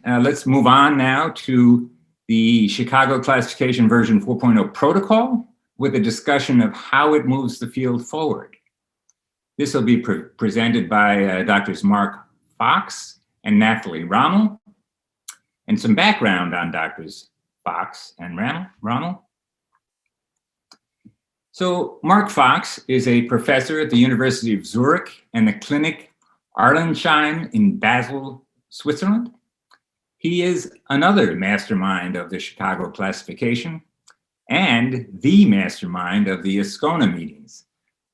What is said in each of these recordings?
Let's move on now to the Chicago Classification version 4.0 protocol with a discussion of how it moves the field forward. This will be presented by Drs. Mark Fox and Nathalie Rommel, and some background on Drs. Fox and Rommel. So Mark Fox is a professor at the University of Zurich and the Clinic Arlensheim in Basel, Switzerland. He is another mastermind of the Chicago classification and the mastermind of the Ascona meetings,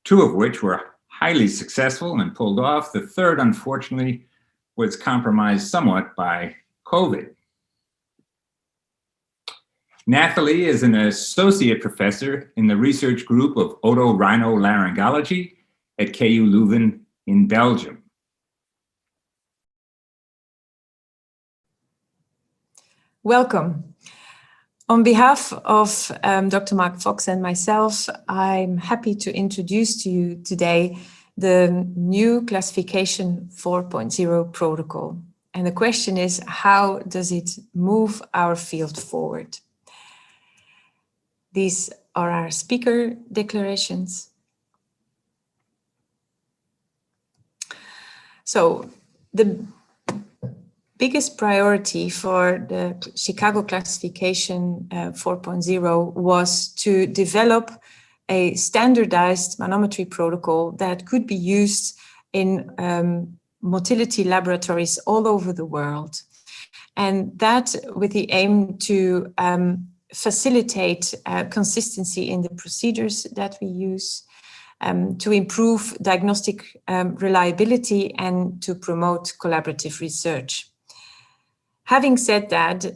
two of which were highly successful and pulled off. The third, unfortunately, was compromised somewhat by COVID. Nathalie is an associate professor in the research group of otorhinolaryngology at KU Leuven in Belgium. Welcome. On behalf of Dr. Mark Fox and myself, I'm happy to introduce to you today the new classification 4.0 protocol. And the question is, how does it move our field forward? These are our speaker declarations. So the biggest priority for the Chicago Classification 4.0 was to develop a standardized manometry protocol that could be used in motility laboratories all over the world. And that with the aim to facilitate consistency in the procedures that we use, to improve diagnostic reliability and to promote collaborative research. Having said that,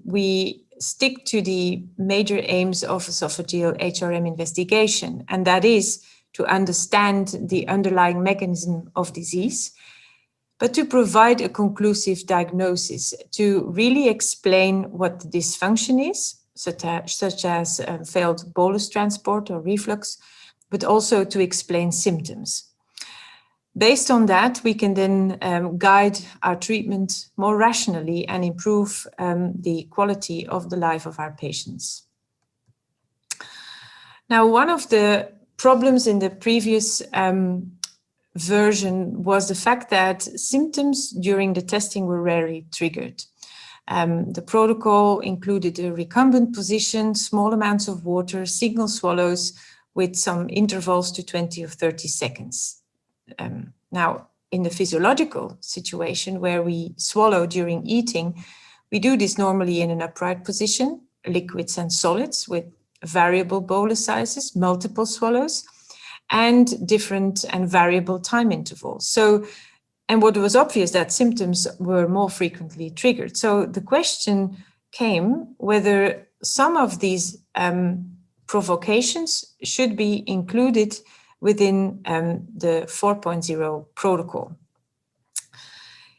we stick to the major aims of esophageal HRM investigation, and that is to understand the underlying mechanism of disease, but to provide a conclusive diagnosis, to really explain what the dysfunction is, such as failed bolus transport or reflux, but also to explain symptoms. Based on that, we can then guide our treatment more rationally and improve the quality of the life of our patients. Now, one of the problems in the previous version was the fact that symptoms during the testing were rarely triggered. The protocol included a recumbent position, small amounts of water, single swallows with some intervals to 20 or 30 seconds. Now, in the physiological situation where we swallow during eating, we do this normally in an upright position, liquids and solids with variable bolus sizes, multiple swallows, and different and variable time intervals. And what was obvious that symptoms were more frequently triggered. So the question came whether some of these provocations should be included within the 4.0 protocol.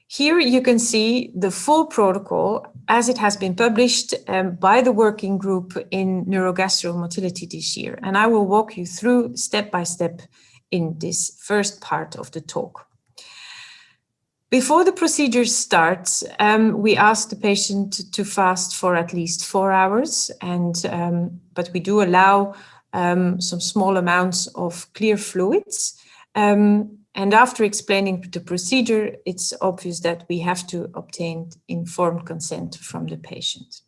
Here you can see the full protocol as it has been published by the working group in neurogastromotility this year. And I will walk you through step by step in this first part of the talk. Before the procedure starts, we ask the patient to fast for at least 4 hours, but we do allow some small amounts of clear fluids. And after explaining the procedure, it's obvious that we have to obtain informed consent from the patient.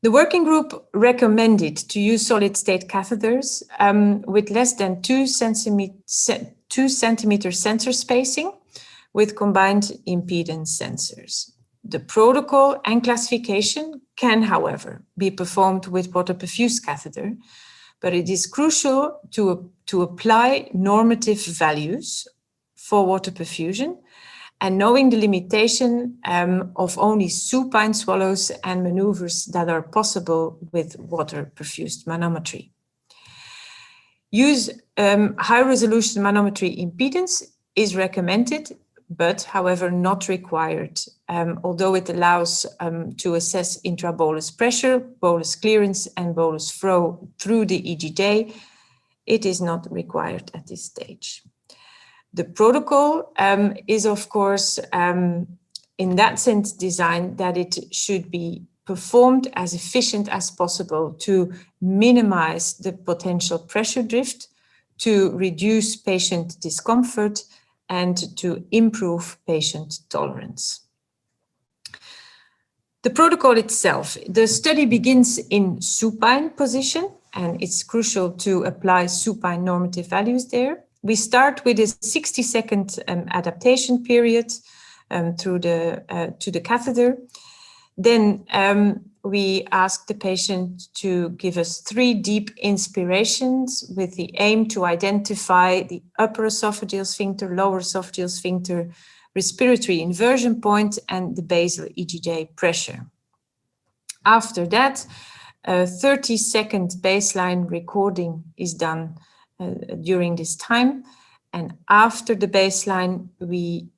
The working group recommended to use solid-state catheters with less than 2 centimeter sensor spacing with combined impedance sensors. The protocol and classification can, however, be performed with water-perfused catheter, but it is crucial to apply normative values for water perfusion and knowing the limitation of only supine swallows and maneuvers that are possible with water-perfused manometry. Use high-resolution manometry impedance is recommended, but however not required, although it allows to assess intrabolus pressure, bolus clearance, and bolus flow through the EGJ. It is not required at this stage. The protocol is, of course, in that sense designed that it should be performed as efficient as possible to minimize the potential pressure drift, to reduce patient discomfort, and to improve patient tolerance. The protocol itself, the study begins in supine position, and it's crucial to apply supine normative values there. We start with a 60-second adaptation period to the catheter. Then we ask the patient to give us 3 deep inspirations with the aim to identify the upper esophageal sphincter, lower esophageal sphincter, respiratory inversion point, and the basal EGJ pressure. After that, a 30-second baseline recording is done during this time. And after the baseline, we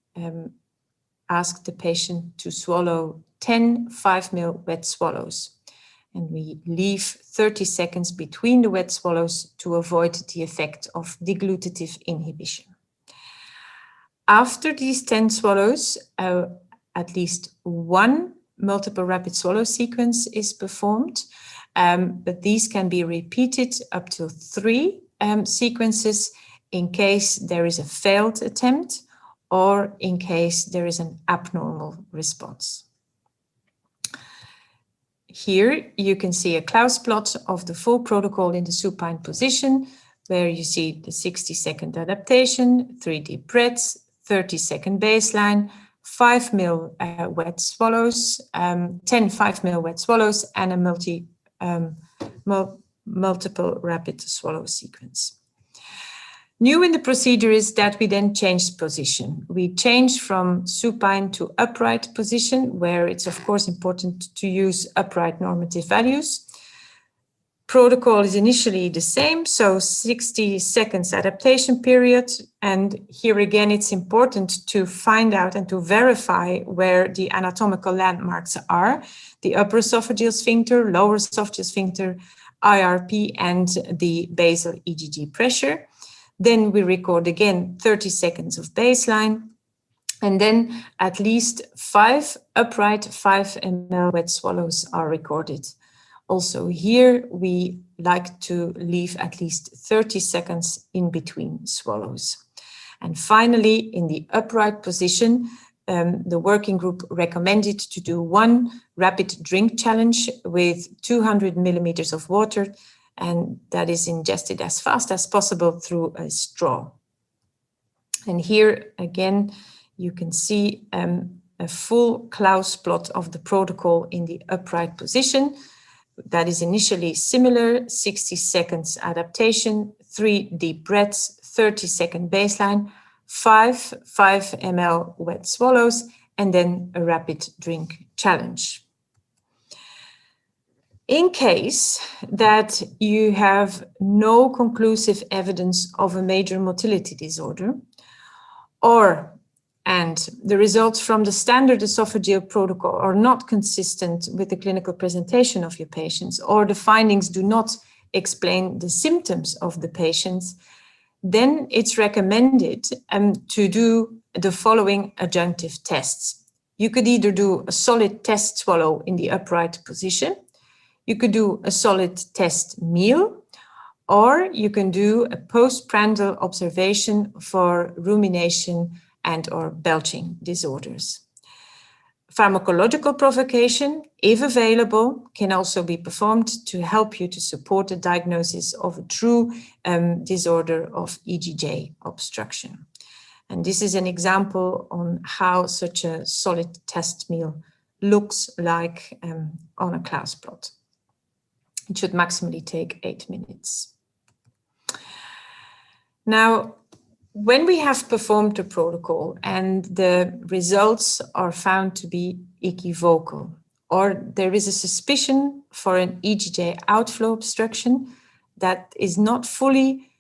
ask the patient to swallow 10 5 ml wet swallows. And we leave 30 seconds between the wet swallows to avoid the effect of deglutative inhibition. After these 10 swallows, at least 1 multiple rapid swallow sequence is performed, but these can be repeated up to 3 sequences in case there is a failed attempt or in case there is an abnormal response. Here you can see a Klaus plot of the full protocol in the supine position, where you see the 60-second adaptation, 3 deep breaths, 30-second baseline, 5 ml wet swallows, 10 5 ml wet swallows, and a multiple rapid swallow sequence. New in the procedure is that we then change position. We change from supine to upright position, where it's of course important to use upright normative values. Protocol is initially the same, so 60 seconds adaptation period. And here again, it's important to find out and to verify where the anatomical landmarks are: the upper esophageal sphincter, lower esophageal sphincter, IRP, and the basal EGG pressure. Then we record again 30 seconds of baseline, and then at least 5 upright 5 ml wet swallows are recorded. Also here, we like to leave at least 30 seconds in between swallows. And finally, in the upright position, the working group recommended to do 1 rapid drink challenge with 200 millimeters of water, and that is ingested as fast as possible through a straw. And here again, you can see a full Klaus plot of the protocol in the upright position. That is initially similar: 60 seconds adaptation, 3 deep breaths, 30-second baseline, 5 ml wet swallows, and then a rapid drink challenge. In case that you have no conclusive evidence of a major motility disorder, and the results from the standard esophageal protocol are not consistent with the clinical presentation of your patients, or the findings do not explain the symptoms of the patients, then it's recommended to do the following adjunctive tests. You could either do a solid test swallow in the upright position, you could do a solid test meal, or you can do a postprandial observation for rumination and or belching disorders. Pharmacological provocation, if available, can also be performed to help you to support the diagnosis of a true disorder of EGJ obstruction. And this is an example on how such a solid test meal looks like on a Klaus plot. It should maximally take 8 minutes. Now, when we have performed the protocol and the results are found to be equivocal, or there is a suspicion for an EGJ outflow obstruction that is not fully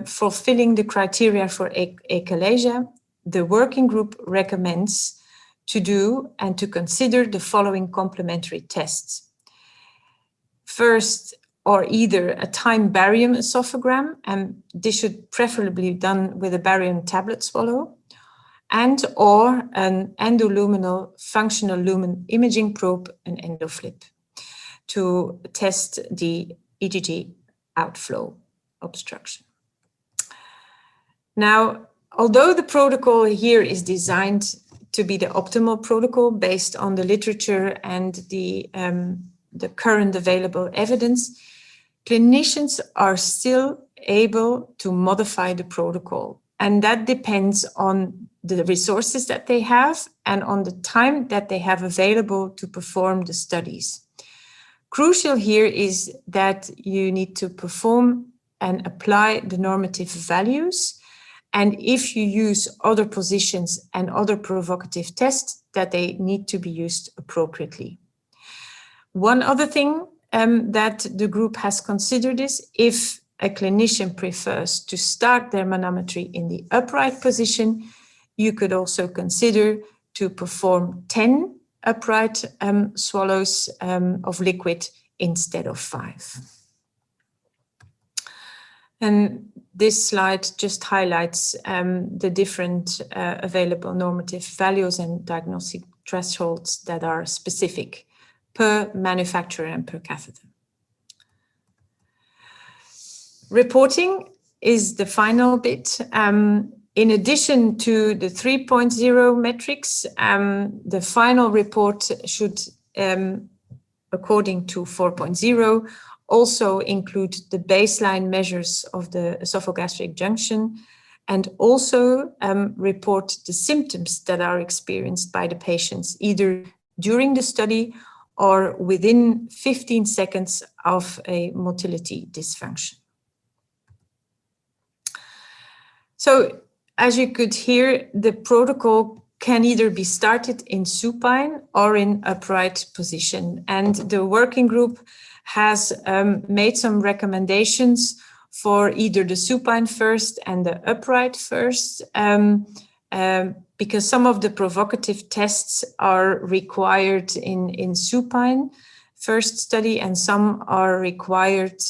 fulfilling the criteria for achalasia, the working group recommends to do and to consider the following complementary tests. First, or either a time barium esophagram, and this should preferably be done with a barium tablet swallow, and or an endoluminal functional lumen imaging probe, an endoflip, to test the EGG outflow obstruction. Now, although the protocol here is designed to be the optimal protocol based on the literature and the current available evidence, clinicians are still able to modify the protocol. And that depends on the resources that they have and on the time that they have available to perform the studies. Crucial here is that you need to perform and apply the normative values. And if you use other positions and other provocative tests, that they need to be used appropriately. One other thing that the group has considered is if a clinician prefers to start their manometry in the upright position, you could also consider to perform 10 upright swallows of liquid instead of 5. And this slide just highlights the different available normative values and diagnostic thresholds that are specific per manufacturer and per catheter. Reporting is the final bit. In addition to the 3.0 metrics, the final report should, according to 4.0, also include the baseline measures of the esophageal junction and also report the symptoms that are experienced by the patients, either during the study or within 15 seconds of a motility dysfunction. So, as you could hear, the protocol can either be started in supine or in upright position. And the working group has made some recommendations for either the supine first and the upright first, because some of the provocative tests are required in supine first study and some are required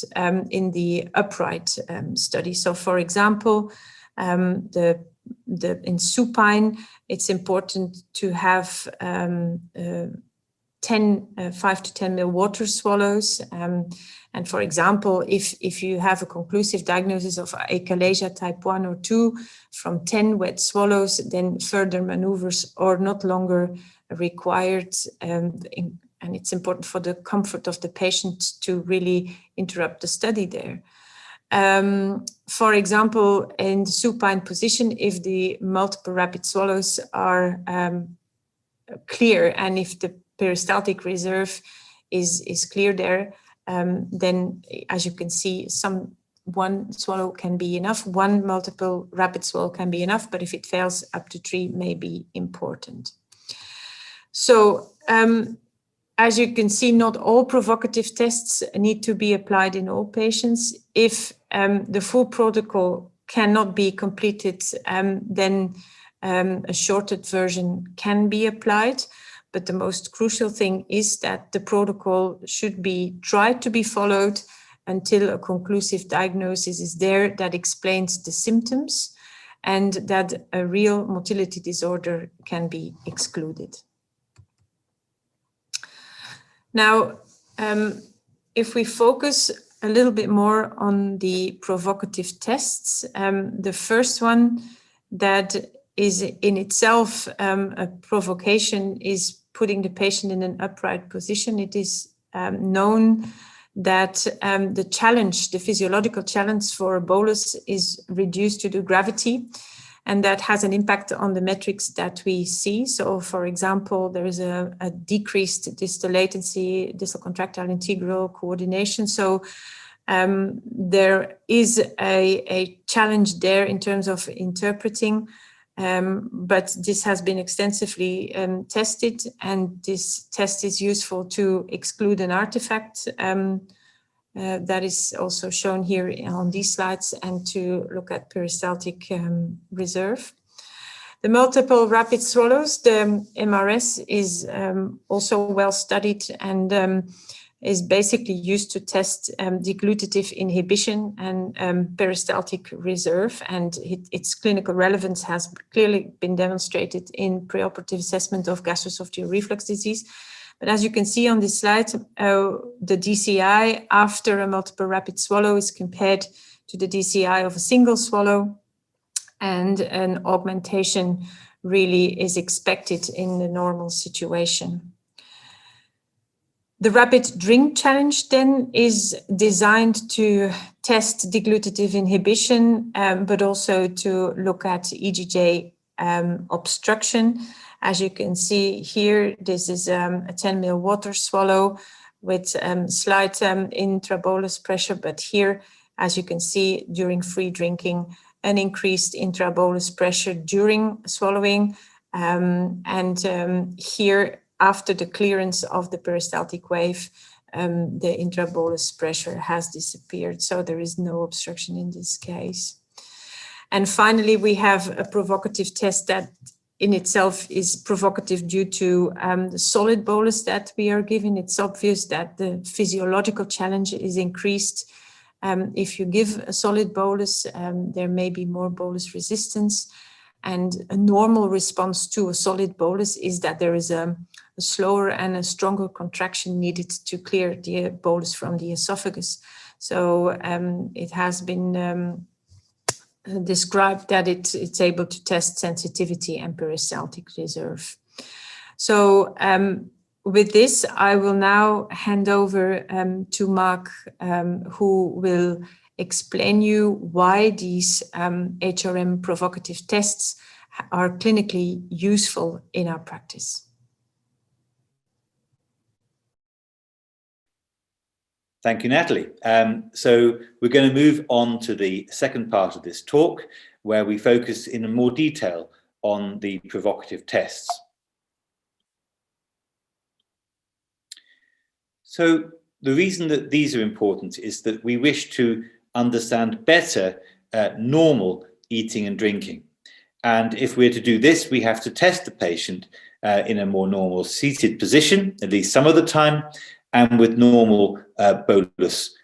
in the upright study. So, for example, in supine, it's important to have 5 to 10 ml water swallows. And for example, if you have a conclusive diagnosis of achalasia type 1 or 2 from 10 wet swallows, then further maneuvers are not longer required. And it's important for the comfort of the patient to really interrupt the study there. For example, in the supine position, if the multiple rapid swallows are clear and if the peristaltic reserve is clear there, then as you can see, one swallow can be enough, one multiple rapid swallow can be enough, but if it fails, up to 3 may be important. So, as you can see, not all provocative tests need to be applied in all patients. If the full protocol cannot be completed, then a shortened version can be applied. But the most crucial thing is that the protocol should be tried to be followed until a conclusive diagnosis is there that explains the symptoms and that a real motility disorder can be excluded. Now, if we focus a little bit more on the provocative tests, the first one that is in itself a provocation is putting the patient in an upright position. It is known that the challenge, the physiological challenge for a bolus is reduced due to gravity, and that has an impact on the metrics that we see. So, for example, there is a decreased distal latency, distal contractile integral coordination. So there is a challenge there in terms of interpreting, but this has been extensively tested, and this test is useful to exclude an artifact that is also shown here on these slides, and to look at peristaltic reserve. The multiple rapid swallows, the MRS, is also well studied, and is basically used to test deglutative inhibition and peristaltic reserve, and its clinical relevance has clearly been demonstrated in preoperative assessment of gastroesophageal reflux disease. But as you can see on this slide, the DCI after a multiple rapid swallow is compared to the DCI of a single swallow, and an augmentation really is expected in the normal situation. The rapid drink challenge then is designed to test deglutative inhibition, but also to look at EGJ obstruction. As you can see here, this is a 10 ml water swallow with slight intrabolus pressure, but here, as you can see, during free drinking, an increased intrabolus pressure during swallowing, here, after the clearance of the peristaltic wave, the intrabolus pressure has disappeared, so there is no obstruction in this case. And finally, we have a provocative test that in itself is provocative due to the solid bolus that we are giving. It's obvious that the physiological challenge is increased. If you give a solid bolus, there may be more bolus resistance. And a normal response to a solid bolus is that there is a slower and a stronger contraction needed to clear the bolus from the esophagus. So it has been described that it's able to test sensitivity and peristaltic reserve. So with this, I will now hand over to Mark, who will explain you why these HRM provocative tests are clinically useful in our practice. Thank you, Natalie. So we're going to move on to the second part of this talk, where we focus in more detail on the provocative tests. So the reason that these are important is that we wish to understand better normal eating and drinking. And if we're to do this, we have to test the patient in a more normal seated position, at least some of the time, and with normal bolus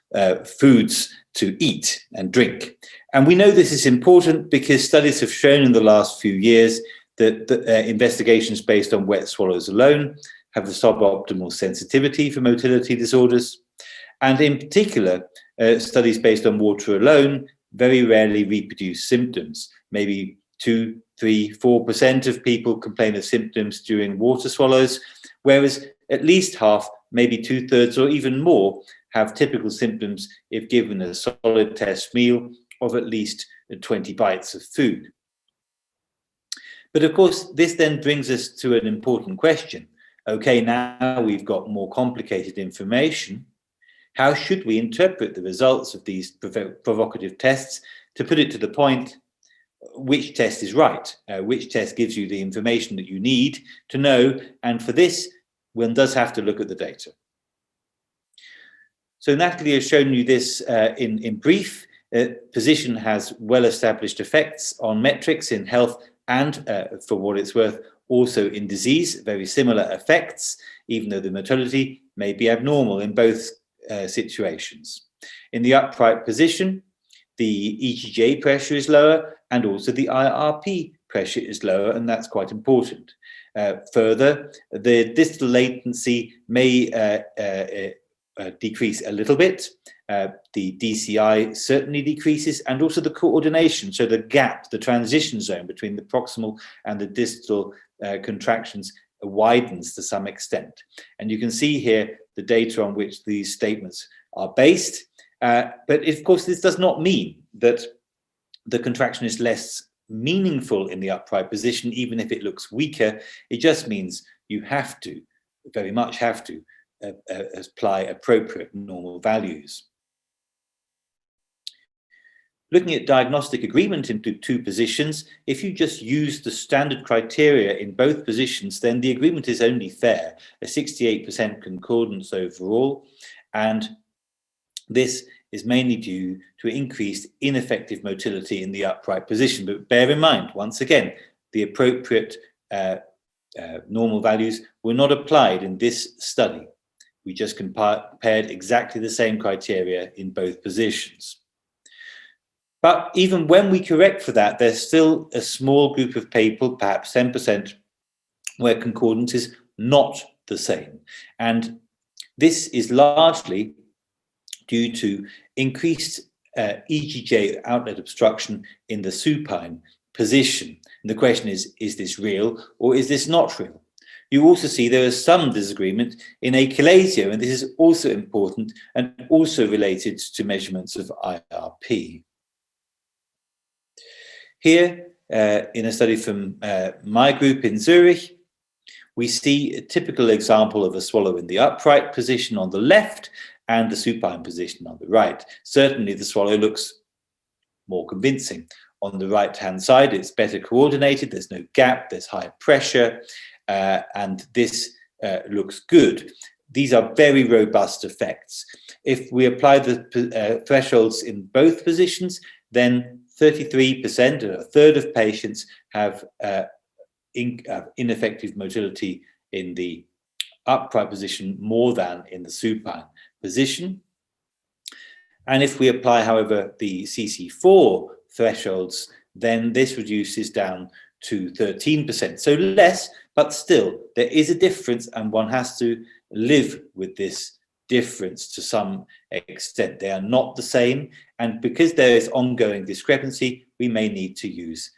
foods to eat and drink. And we know this is important because studies have shown in the last few years that investigations based on wet swallows alone have a suboptimal sensitivity for motility disorders. And in particular, studies based on water alone very rarely reproduce symptoms. Maybe 2, 3, 4% of people complain of symptoms during water swallows, whereas at least half, maybe 2/3 or even more, have typical symptoms if given a solid test meal of at least 20 bites of food. But of course, this then brings us to an important question. Okay, now we've got more complicated information. How should we interpret the results of these provocative tests? To put it to the point, which test is right? Which test gives you the information that you need to know? And for this, one does have to look at the data. So Natalie has shown you this in brief. Position has well-established effects on metrics in health and, for what it's worth, also in disease, very similar effects, even though the motility may be abnormal in both situations. In the upright position, the EGJ pressure is lower and also the IRP pressure is lower, and that's quite important. Further, the distal latency may decrease a little bit. The DCI certainly decreases, and also the coordination, so the gap, the transition zone between the proximal and the distal contractions widens to some extent. And you can see here the data on which these statements are based. But of course, this does not mean that the contraction is less meaningful in the upright position, even if it looks weaker. It just means you have to, very much have to, apply appropriate normal values. Looking at diagnostic agreement into two positions, if you just use the standard criteria in both positions, then the agreement is only fair, a 68% concordance overall, and this is mainly due to increased ineffective motility in the upright position. But bear in mind, once again, the appropriate normal values were not applied in this study. We just compared exactly the same criteria in both positions. But even when we correct for that, there's still a small group of people, perhaps 10%, where concordance is not the same. And this is largely due to increased EGJ outlet obstruction in the supine position. And the question is this real or is this not real? You also see there is some disagreement in achalasia, and this is also important and also related to measurements of IRP. Here, in a study from my group in Zurich, we see a typical example of a swallow in the upright position on the left and the supine position on the right. Certainly the swallow looks more convincing. On the right-hand side, it's better coordinated, there's no gap, there's high pressure, and this looks good. These are very robust effects. If we apply the thresholds in both positions, then 33%, or a third of patients, have ineffective motility in the upright position more than in the supine position. And if we apply, however, the CC4 thresholds, then this reduces down to 13%. So less, but still, there is a difference, and one has to live with this difference to some extent. They are not the same, and because there is ongoing discrepancy, we may need to use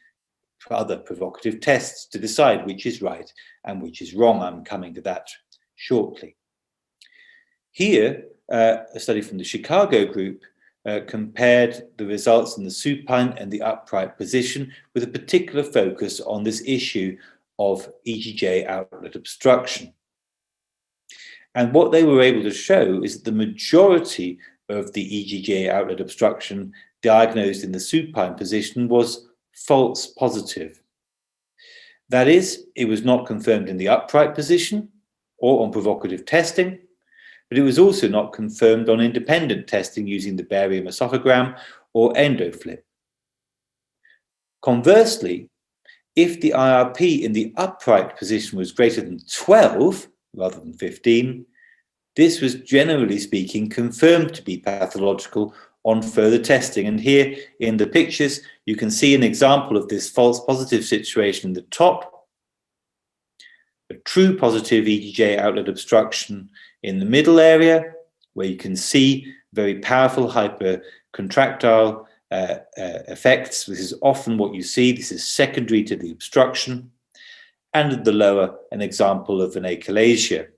other provocative tests to decide which is right and which is wrong. I'm coming to that shortly. Here, a study from the Chicago group compared the results in the supine and the upright position with a particular focus on this issue of EGJ outlet obstruction. And what they were able to show is that the majority of the EGJ outlet obstruction diagnosed in the supine position was false positive. That is, it was not confirmed in the upright position or on provocative testing, but it was also not confirmed on independent testing using the barium esophagram or endoflip. Conversely, if the IRP in the upright position was greater than 12 rather than 15, this was generally speaking confirmed to be pathological on further testing. And here in the pictures, you can see an example of this false positive situation in the top, a true positive EGJ outlet obstruction in the middle area, where you can see very powerful hypercontractile effects. This is often what you see. This is secondary to the obstruction. And at the lower, an example of an achalasia.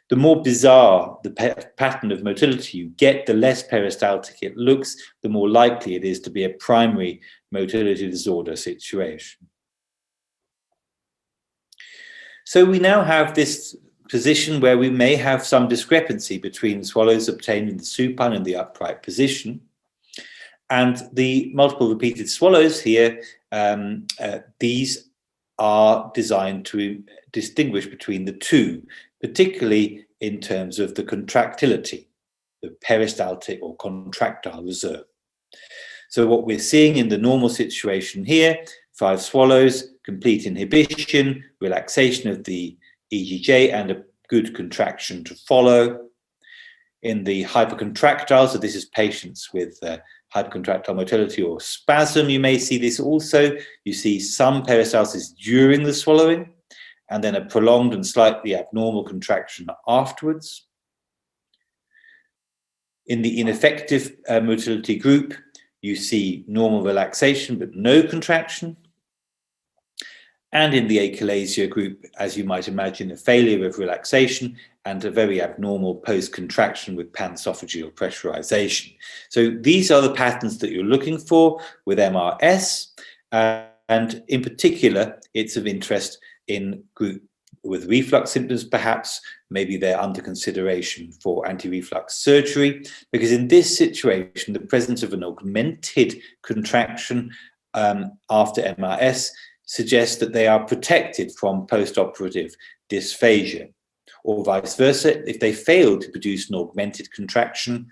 The more bizarre the pattern of motility you get, the less peristaltic it looks, the more likely it is to be a primary motility disorder situation. So we now have this position where we may have some discrepancy between swallows obtained in the supine and the upright position. And the multiple repeated swallows here, these are designed to distinguish between the two, particularly in terms of the contractility, the peristaltic or contractile reserve. So what we're seeing in the normal situation here, 5 swallows, complete inhibition, relaxation of the EGJ, and a good contraction to follow. In the hypercontractile, so this is patients with hypercontractile motility or spasm, you may see this also. You see some peristalsis during the swallowing, and then a prolonged and slightly abnormal contraction afterwards. In the ineffective motility group, you see normal relaxation but no contraction. And in the achalasia group, as you might imagine, a failure of relaxation and a very abnormal post-contraction with panesophageal pressurization. So these are the patterns that you're looking for with MRS. And in particular, it's of interest in group with reflux symptoms, perhaps. Maybe they're under consideration for anti-reflux surgery, because in this situation, the presence of an augmented contraction after MRS suggests that they are protected from post-operative dysphagia, or vice versa. If they fail to produce an augmented contraction,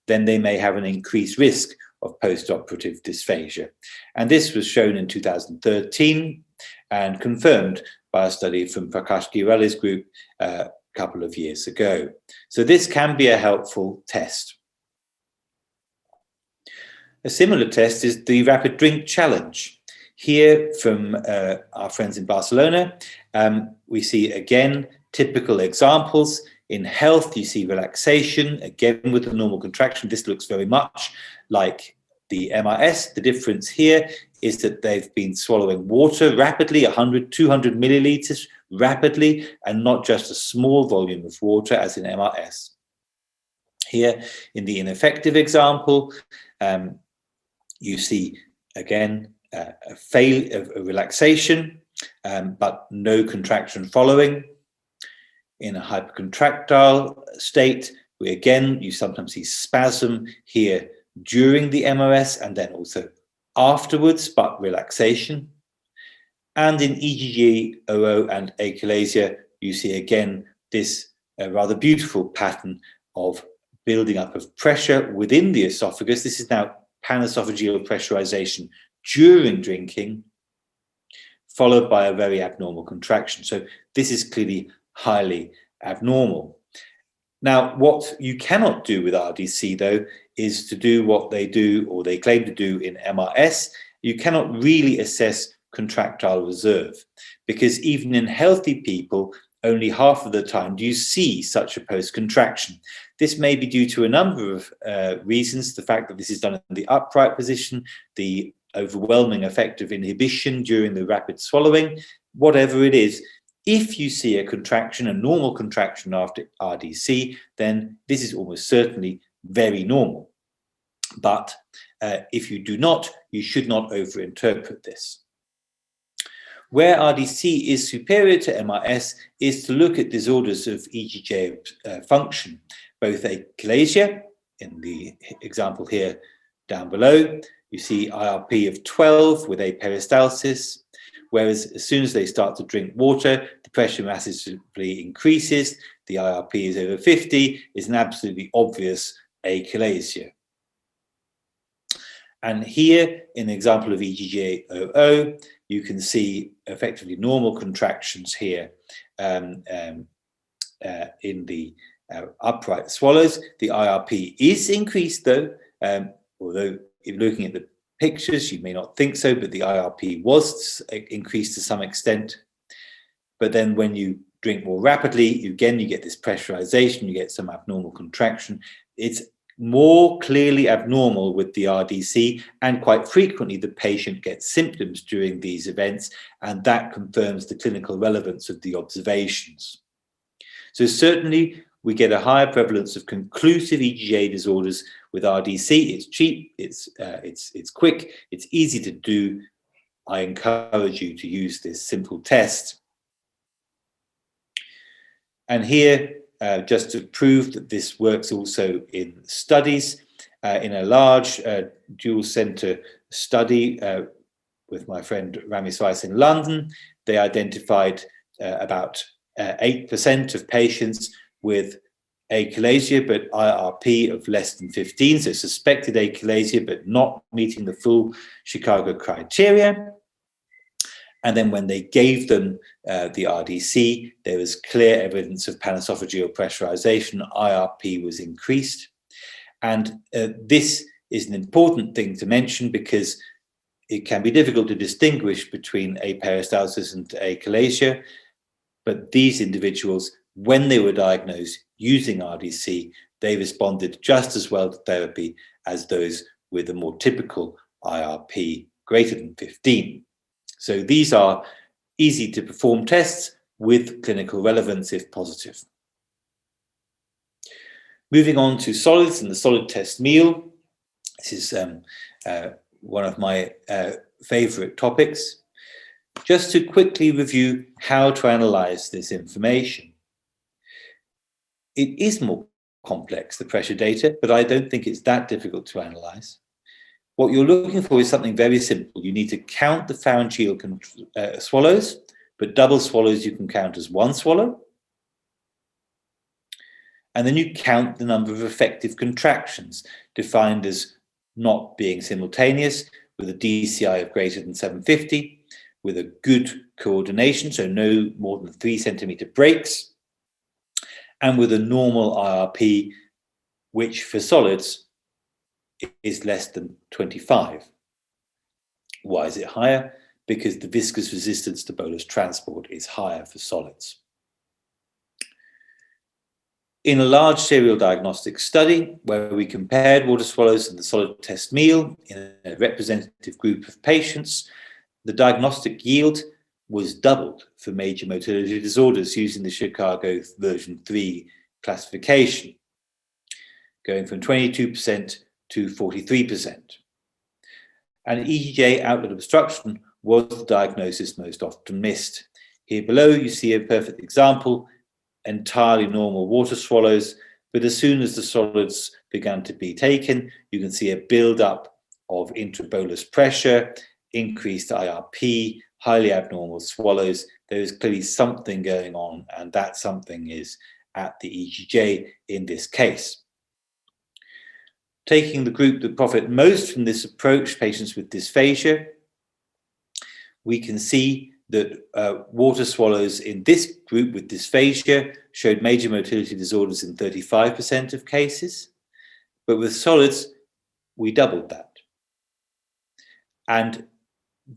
then they may have an increased risk of post-operative dysphagia. And this was shown in 2013 and confirmed by a study from Prakash Girali's group couple of years ago. So this can be a helpful test. A similar test is the Rapid Drink Challenge. Here from our friends in Barcelona, we see again typical examples. In health, you see relaxation, again with the normal contraction. This looks very much like the MRS. The difference here is that they've been swallowing water rapidly, 100, 200 milliliters rapidly, and not just a small volume of water as in MRS. Here in the ineffective example, you see again a relaxation, but no contraction following. In a hypercontractile state, you sometimes see spasm here during the MRS and then afterwards, but relaxation. And in EGG-00 and achalasia, you see again this rather beautiful pattern of building up of pressure within the esophagus. This is now panesophageal pressurization during drinking, followed by a very abnormal contraction. So this is clearly highly abnormal. Now, what you cannot do with RDC, though, is to do what they do, or they claim to do in MRS. You cannot really assess contractile reserve, because even in healthy people, only half of the time do you see such a post-contraction. This may be due to a number of reasons. The fact that this is done in the upright position, the overwhelming effect of inhibition during the rapid swallowing, whatever it is. If you see a contraction, a normal contraction after RDC, then this is almost certainly very normal. But if you do not, you should not overinterpret this. Where RDC is superior to MRS is to look at disorders of EGJ function, both achalasia, in the example here down below, you see IRP of 12 with aperistalsis, whereas as soon as they start to drink water, the pressure massively increases, the IRP is over 50, is an absolutely obvious achalasia. And here, in the example of EGG-00, you can see effectively normal contractions here in the upright swallows. The IRP is increased, though, although if looking at the pictures, you may not think so, but the IRP was increased to some extent. But then when you drink more rapidly, again, you get this pressurization, you get some abnormal contraction. It's more clearly abnormal with the RDC, and quite frequently the patient gets symptoms during these events, and that confirms the clinical relevance of the observations. So certainly we get a higher prevalence of conclusive EGA disorders with RDC. It's cheap, it's quick, it's easy to do. I encourage you to use this simple test. And here, just to prove that this works also in studies, in a large dual center study with my friend Rami Swice in London, they identified about 8% of patients with achalasia, but IRP of less than 15, so suspected achalasia, but not meeting the full Chicago criteria. And then when they gave them the RDC, there was clear evidence of panesophageal pressurization. IRP was increased. And this is an important thing to mention because it can be difficult to distinguish between aperistalsis and achalasia. But these individuals, when they were diagnosed using RDC, they responded just as well to therapy as those with a more typical IRP greater than 15. So these are easy to perform tests with clinical relevance if positive. Moving on to solids and the solid test meal. This is one of my favorite topics. Just to quickly review how to analyze this information. It is more complex, the pressure data, but I don't think it's that difficult to analyze. What you're looking for is something very simple. You need to count the pharyngeal swallows, but double swallows you can count as one swallow. And then you count the number of effective contractions, defined as not being simultaneous, with a DCI of greater than 750, with a good coordination, so no more than 3 centimeter breaks. and with a normal IRP, which for solids is less than 25. Why is it higher? Because the viscous resistance to bolus transport is higher for solids. In a large serial diagnostic study where we compared water swallows and the solid test meal in a representative group of patients, the diagnostic yield was doubled for major motility disorders using the Chicago version 3 classification, going from 22% to 43%. And EGJ outlet obstruction was the diagnosis most often missed. Here below you see a perfect example, entirely normal water swallows, but as soon as the solids began to be taken, you can see a build-up of intrabolus pressure, increased IRP, highly abnormal swallows. There is clearly something going on, and that something is at the EGJ in this case. Taking the group that profit most from this approach, patients with dysphagia, we can see that water swallows in this group with dysphagia showed major motility disorders in 35% of cases, but with solids, we doubled that. And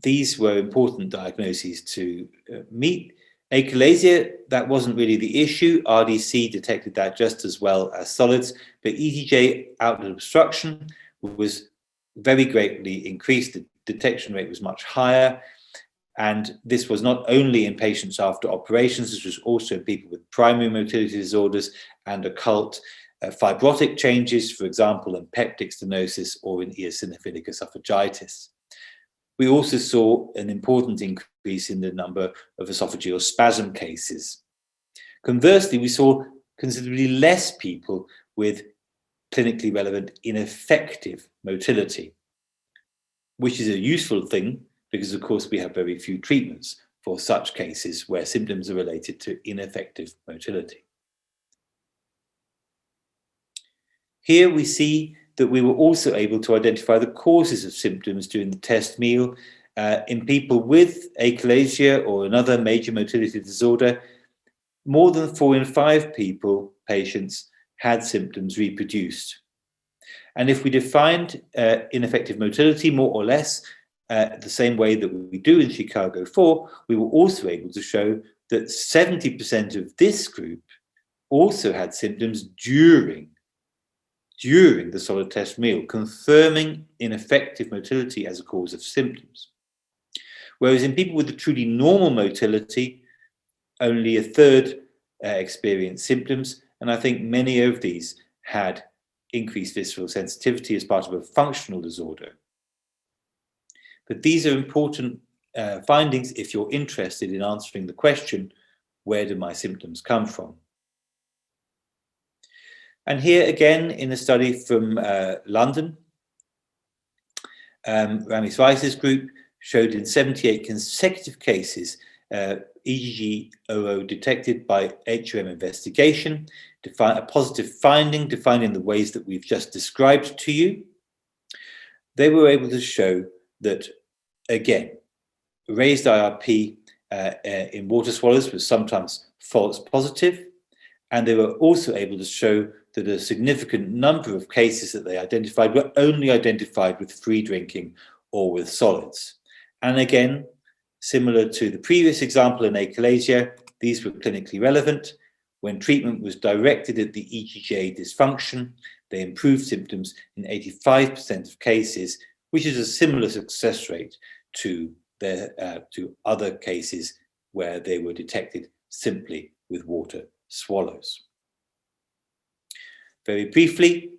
these were important diagnoses to meet. Achalasia, that wasn't really the issue. RDC detected that just as well as solids, but EGJ outlet obstruction was very greatly increased. The detection rate was much higher. And this was not only in patients after operations, this was also in people with primary motility disorders and occult fibrotic changes, for example, in peptic stenosis or in eosinophilic esophagitis. We also saw an important increase in the number of esophageal spasm cases. Conversely, we saw considerably less people with clinically relevant ineffective motility, which is a useful thing because, of course, we have very few treatments for such cases where symptoms are related to ineffective motility. Here we see that we were also able to identify the causes of symptoms during the test meal. In people with achalasia or another major motility disorder, more than 4 in 5 patients had symptoms reproduced. And if we defined ineffective motility more or less the same way that we do in Chicago 4, we were also able to show that 70% of this group also had symptoms during the solid test meal, confirming ineffective motility as a cause of symptoms. Whereas in people with a truly normal motility, only a third experienced symptoms, and I think many of these had increased visceral sensitivity as part of a functional disorder. But these are important findings if you're interested in answering the question, where do my symptoms come from? And here again, in a study from London, Rami Sweiss's group showed in 78 consecutive cases EGG-00 detected by HOM investigation, a positive finding defined in the ways that we've just described to you. They were able to show that, again, raised IRP in water swallows was sometimes false positive, and they were also able to show that a significant number of cases that they identified were only identified with free drinking or with solids. And again, similar to the previous example in achalasia, these were clinically relevant. When treatment was directed at the EGJ dysfunction, they improved symptoms in 85% of cases, which is a similar success rate to other cases where they were detected simply with water swallows. Very briefly,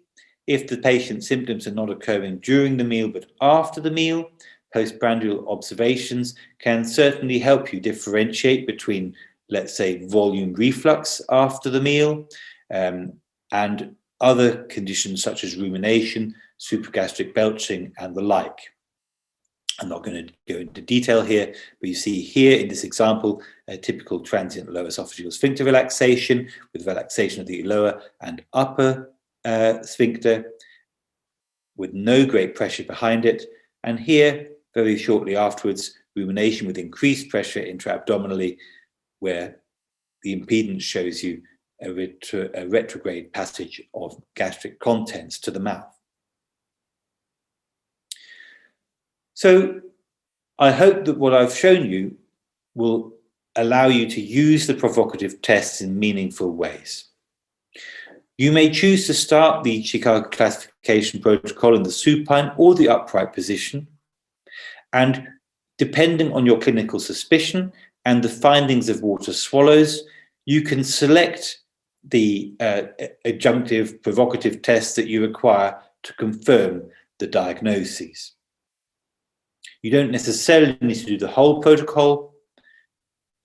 if the patient's symptoms are not occurring during the meal but after the meal, postprandial observations can certainly help you differentiate between, let's say, volume reflux after the meal and other conditions such as rumination, supragastric belching, and the like. I'm not going to go into detail here, but you see here in this example, a typical transient lower esophageal sphincter relaxation with relaxation of the lower and upper sphincter with no great pressure behind it. And here, very shortly afterwards, rumination with increased pressure intra-abdominally, where the impedance shows you a retrograde passage of gastric contents to the mouth. So I hope that what I've shown you will allow you to use the provocative tests in meaningful ways. You may choose to start the Chicago classification protocol in the supine or the upright position, and depending on your clinical suspicion and the findings of water swallows, you can select the adjunctive provocative tests that you require to confirm the diagnoses. You don't necessarily need to do the whole protocol,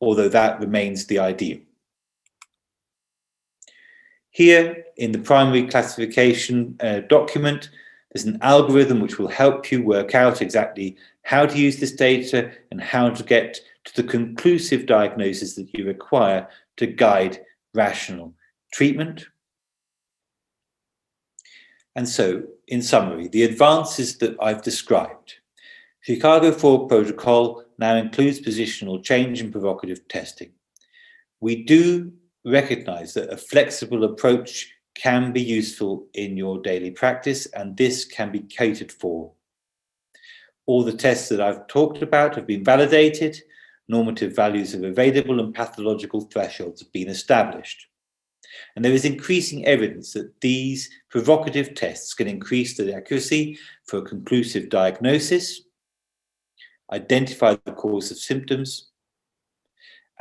although that remains the ideal. Here in the primary classification document, there's an algorithm which will help you work out exactly how to use this data and how to get to the conclusive diagnosis that you require to guide rational treatment. And so, in summary, the advances that I've described. Chicago 4 protocol now includes positional change and provocative testing. We do recognize that a flexible approach can be useful in your daily practice, and this can be catered for. All the tests that I've talked about have been validated, normative values are available, and pathological thresholds have been established. And there is increasing evidence that these provocative tests can increase the accuracy for a conclusive diagnosis, identify the cause of symptoms.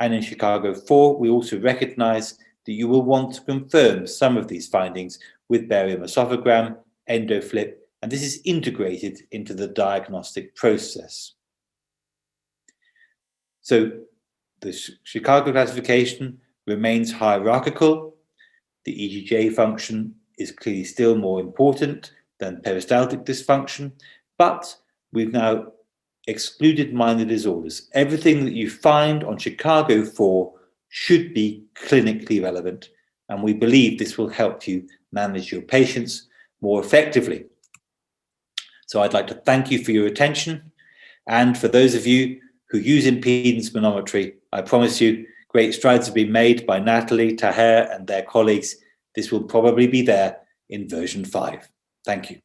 And in Chicago 4, we also recognize that you will want to confirm some of these findings with barium esophagram, endoflip, and this is integrated into the diagnostic process. So the Chicago classification remains hierarchical. The EGJ function is clearly still more important than peristaltic dysfunction, but we've now excluded minor disorders. Everything that you find on Chicago 4 should be clinically relevant, and we believe this will help you manage your patients more effectively. So I'd like to thank you for your attention, and for those of you who use impedance manometry, I promise you great strides have been made by Natalie, Taher, and their colleagues. This will probably be there in version 5. Thank you.